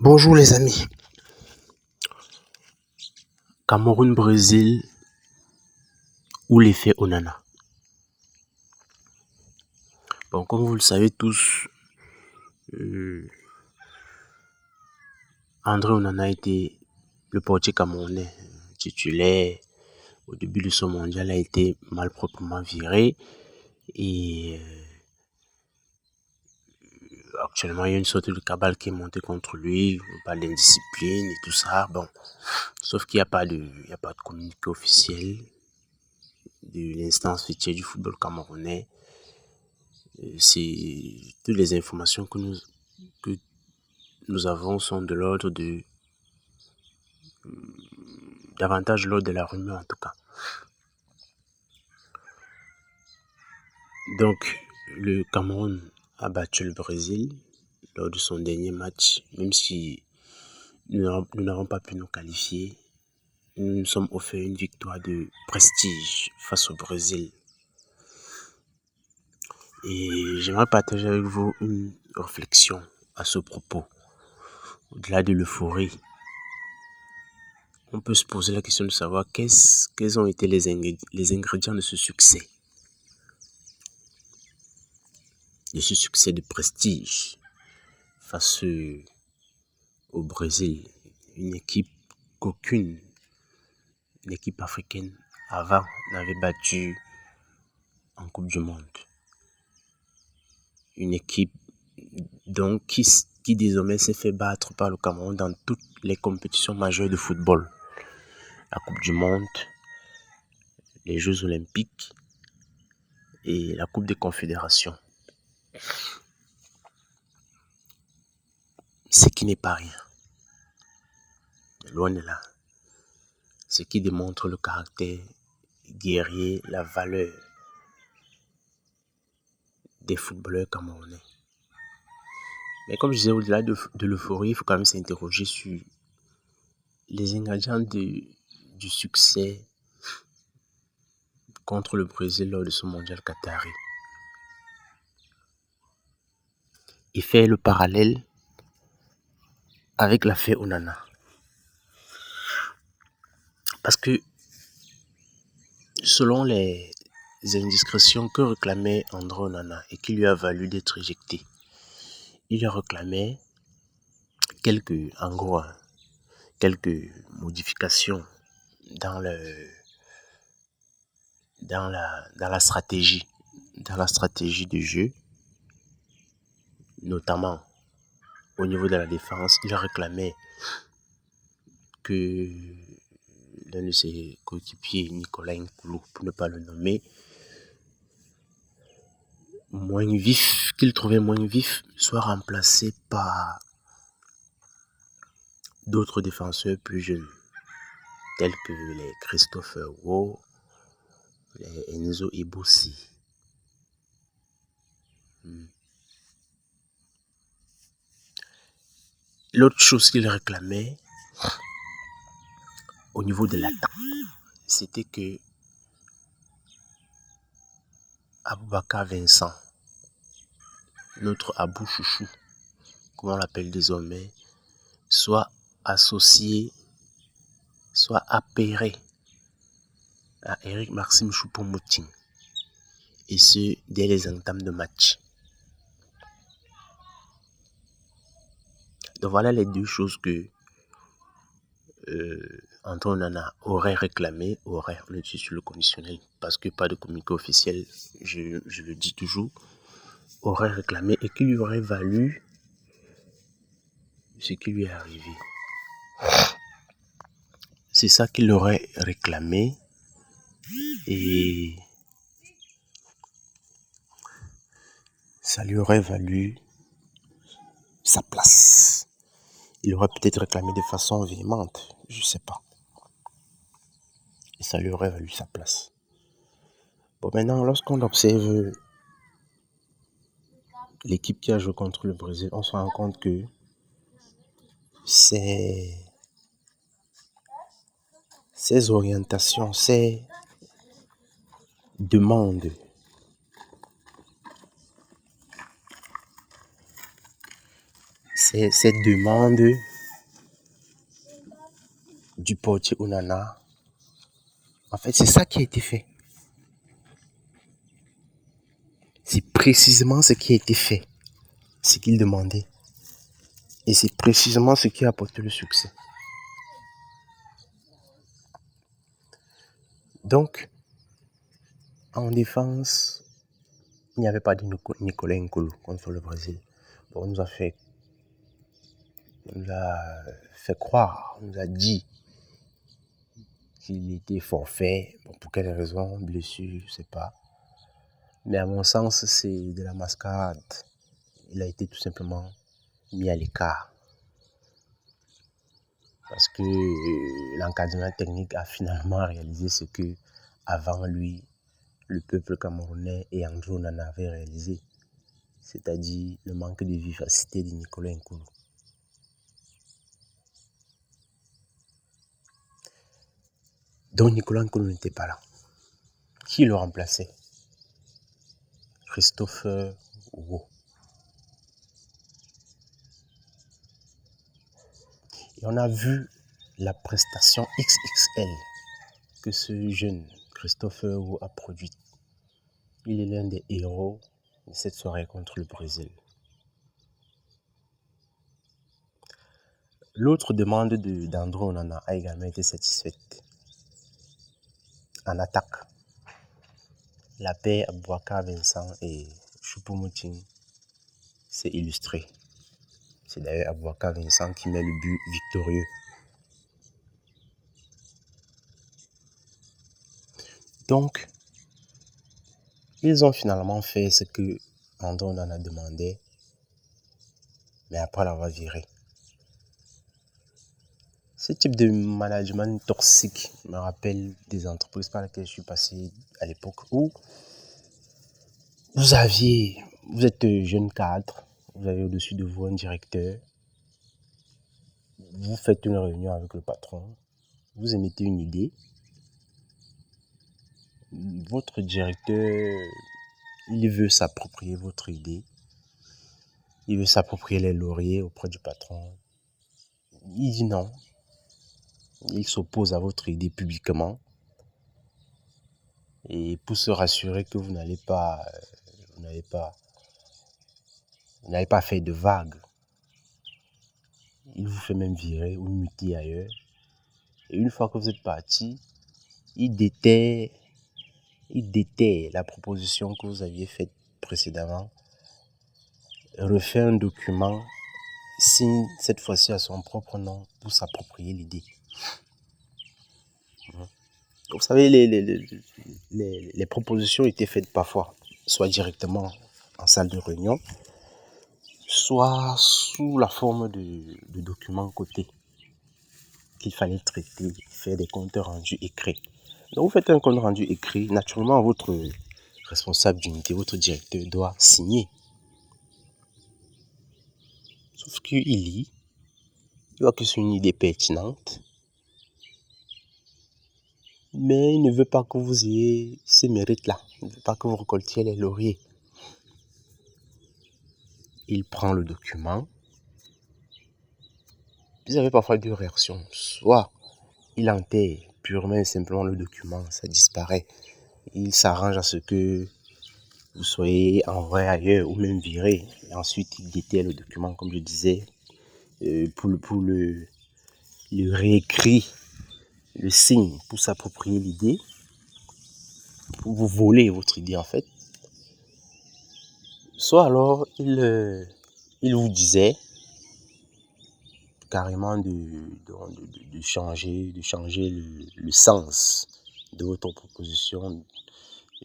Bonjour les amis. Cameroun-Brésil ou l'effet Onana. Bon, comme vous le savez tous, André Onana était le portier camerounais titulaire au début de ce mondial, a été malproprement viré et actuellement il y a une sorte de cabale qui est montée contre lui, on parle d'indiscipline et tout ça. Bon, sauf qu'il n'y a pas de communiqué officiel de l'instance fêtière du football camerounais. C'est toutes les informations que nous avons sont de l'ordre de davantage l'ordre de la rumeur en tout cas. Donc le Cameroun a battu le Brésil lors de son dernier match, même si nous n'avons pas pu nous qualifier. Nous nous sommes offert une victoire de prestige face au Brésil. Et j'aimerais partager avec vous une réflexion à ce propos. Au-delà de l'euphorie, on peut se poser la question de savoir quels ont été les ingrédients de ce succès. De ce succès de prestige face au Brésil. Une équipe qu'aucune équipe africaine avant n'avait battue en Coupe du Monde. Une équipe donc qui désormais s'est fait battre par le Cameroun dans toutes les compétitions majeures de football. La Coupe du Monde, les Jeux Olympiques et la Coupe des Confédérations. Ce qui n'est pas rien. Loin de là. Ce qui démontre le caractère guerrier, la valeur des footballeurs camerounais. Mais comme je disais, au-delà de l'euphorie, il faut quand même s'interroger sur les ingrédients du succès contre le Brésil lors de ce mondial qatari. Et faire le parallèle avec l'affaire Onana. Parce que selon les indiscrétions que réclamait André Onana et qui lui a valu d'être éjecté, il a réclamé quelques modifications dans la stratégie de jeu, notamment au niveau de la défense. Il a réclamé que l'un de ses coéquipiers, Nicolas Nkoulou, pour ne pas le nommer, qu'il trouvait moins vif, soit remplacé par d'autres défenseurs plus jeunes, tels que les Christopher Wo, les Enzo Ebossi. L'autre chose qu'il réclamait au niveau de l'attaque, c'était que Aboubakar Vincent, notre Abou Chouchou, comme on l'appelle désormais, soit associé, soit appairé à Eric Maxime Choupo-Moting, et ce dès les entames de match. Donc voilà les deux choses que André Onana aurait réclamé, on est sur le conditionnel, parce que pas de communiqué officiel, je le dis toujours, aurait réclamé et qui lui aurait valu ce qui lui est arrivé. C'est ça qu'il aurait réclamé et ça lui aurait valu sa place. Il aurait peut-être réclamé de façon véhémente, je ne sais pas. Et ça lui aurait valu sa place. Bon, maintenant, lorsqu'on observe l'équipe qui a joué contre le Brésil, on se rend compte que ses orientations, ses demandes du portier Onana. En fait, c'est ça qui a été fait. C'est précisément ce qui a été fait, ce qu'il demandait. Et c'est précisément ce qui a apporté le succès. Donc, en défense, il n'y avait pas de Nicolas Nkolo contre le Brésil. Bon, on nous a fait croire, on nous a dit qu'il était forfait. Bon, pour quelle raison, blessure, je ne sais pas. Mais à mon sens, c'est de la mascarade. Il a été tout simplement mis à l'écart. Parce que l'encadrement technique a finalement réalisé ce que, avant lui, le peuple camerounais et André Onana avaient réalisé. C'est-à-dire le manque de vivacité de Nicolas Nkolo. Donc Nicolas Nkolo n'était pas là. Qui le remplaçait? Christopher Wo. Et on a vu la prestation XXL que ce jeune Christopher Wo a produite. Il est l'un des héros de cette soirée contre le Brésil. L'autre demande d'André Onana a également été satisfaite. En attaque, la paix Aboubakar Vincent et Choupo-Moting s'est illustrée. C'est d'ailleurs Aboubakar Vincent qui met le but victorieux. Donc, ils ont finalement fait ce que André Onana demandait, mais après l'avoir viré. Ce type de management toxique me rappelle des entreprises par lesquelles je suis passé à l'époque où vous êtes jeune cadre, vous avez au-dessus de vous un directeur, vous faites une réunion avec le patron, vous émettez une idée, votre directeur, il veut s'approprier votre idée, il veut s'approprier les lauriers auprès du patron. Il dit non, il s'oppose à votre idée publiquement. Et pour se rassurer que vous n'avez pas fait de vagues, il vous fait même virer ou muter ailleurs. Et une fois que vous êtes parti, il déterre la proposition que vous aviez faite précédemment, refait un document, signe cette fois-ci à son propre nom pour s'approprier l'idée. Vous savez, les propositions étaient faites parfois, soit directement en salle de réunion, soit sous la forme de documents cotés qu'il fallait traiter, faire des comptes rendus écrits. Donc vous faites un compte rendu écrit, naturellement votre responsable d'unité, votre directeur doit signer. Sauf qu'il lit, il voit que c'est une idée pertinente, mais il ne veut pas que vous ayez ces mérites-là, il ne veut pas que vous récoltiez les lauriers. Il prend le document. Vous avez parfois deux réactions. Soit il enterre purement et simplement le document, ça disparaît. Il s'arrange à ce que vous soyez envoyé ailleurs ou même viré. Et ensuite, il déterre le document, comme je disais, pour le réécrit, le signe pour s'approprier l'idée, pour vous voler votre idée en fait. Soit alors, il vous disait carrément de changer le sens de votre proposition,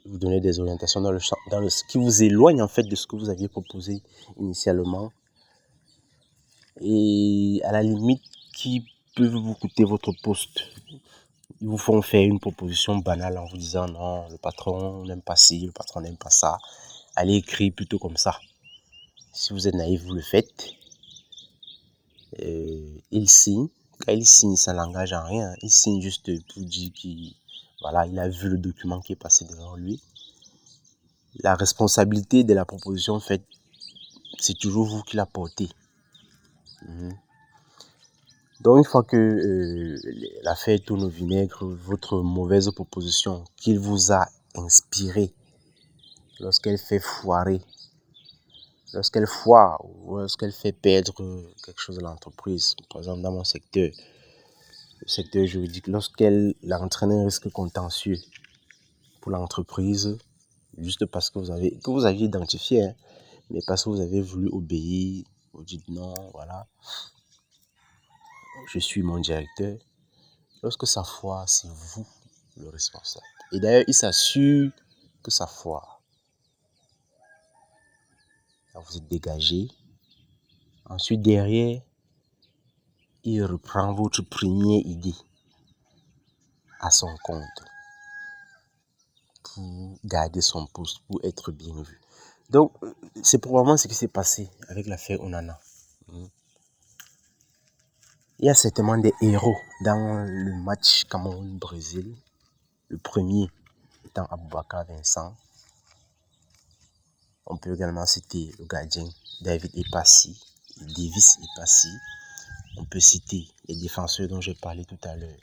vous donner des orientations dans ce qui vous éloigne en fait de ce que vous aviez proposé initialement, et à la limite qui peuvent vous coûter votre poste. Ils vous font faire une proposition banale en vous disant non, le patron n'aime pas ci, le patron n'aime pas ça, allez écrire plutôt comme ça. Si vous êtes naïf, vous le faites. Il signe. Quand il signe, ça n'engage en rien. Il signe juste pour dire qu'il a vu le document qui est passé devant lui. La responsabilité de la proposition faite, c'est toujours vous qui la portez. Donc, une fois que l'affaire tourne au vinaigre, votre mauvaise proposition qu'il vous a inspirée, lorsqu'elle fait foirer, lorsqu'elle foire ou lorsqu'elle fait perdre quelque chose à l'entreprise, par exemple dans mon secteur, le secteur juridique, lorsqu'elle entraîne un risque contentieux pour l'entreprise, juste parce que vous aviez identifié, hein, mais parce que vous avez voulu obéir, vous dites non, voilà, je suis mon directeur. Lorsque ça foire, c'est vous le responsable. Et d'ailleurs, il s'assure que ça foire. Alors, vous êtes dégagé. Ensuite, derrière, il reprend votre première idée à son compte pour garder son poste, pour être bien vu. Donc, c'est probablement ce qui s'est passé avec l'affaire Onana. Il y a certainement des héros dans le match Cameroun-Brésil. Le premier étant Aboubakar Vincent. On peut également citer le gardien David Epassi, Davis Epassi. On peut citer les défenseurs dont j'ai parlé tout à l'heure.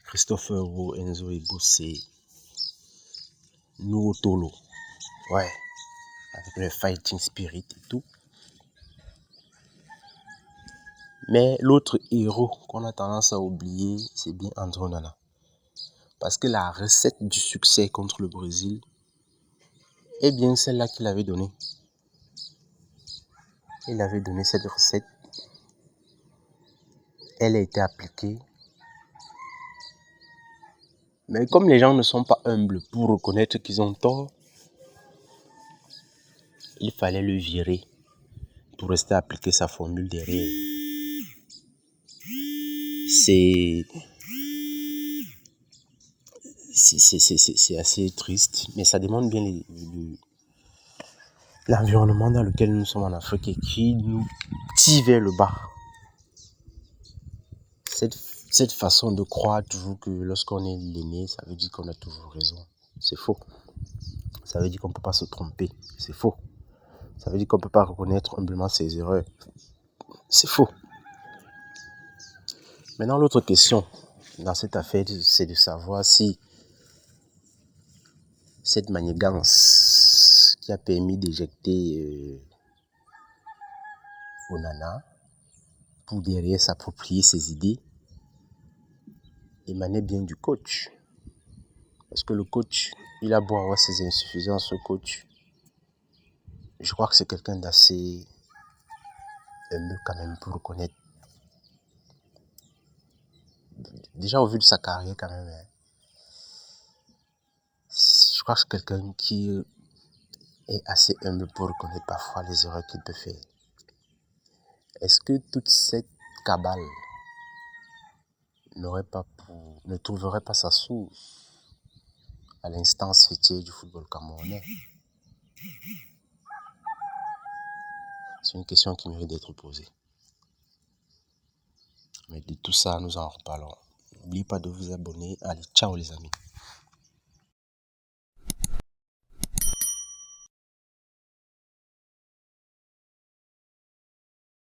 Christopher Rowe, Enzo Ebosse, Nuo Tolo. Ouais, avec le fighting spirit et tout. Mais l'autre héros qu'on a tendance à oublier, c'est bien André Onana. Parce que la recette du succès contre le Brésil est bien celle-là qu'il avait donnée. Il avait donné cette recette. Elle a été appliquée. Mais comme les gens ne sont pas humbles pour reconnaître qu'ils ont tort, il fallait le virer pour rester appliquer sa formule derrière. C'est assez triste, mais ça demande bien l'environnement dans lequel nous sommes en Afrique et qui nous tire vers le bas. Cette façon de croire toujours que lorsqu'on est l'aîné, ça veut dire qu'on a toujours raison. C'est faux. Ça veut dire qu'on ne peut pas se tromper. C'est faux. Ça veut dire qu'on ne peut pas reconnaître humblement ses erreurs. C'est faux. Maintenant, l'autre question dans cette affaire, c'est de savoir si cette manigance qui a permis d'éjecter Onana pour derrière s'approprier ses idées émanait bien du coach. Parce que le coach, il a beau avoir ses insuffisances, ce coach, je crois que c'est quelqu'un d'assez humble quand même pour reconnaître. Déjà au vu de sa carrière quand même, je crois que c'est quelqu'un qui est assez humble pour reconnaître parfois les erreurs qu'il peut faire. Est-ce que toute cette cabale ne trouverait pas sa source à l'instance fêtière du football camerounais? C'est une question qui mérite d'être posée. Mais de tout ça, nous en reparlons. N'oubliez pas de vous abonner. Allez, ciao les amis.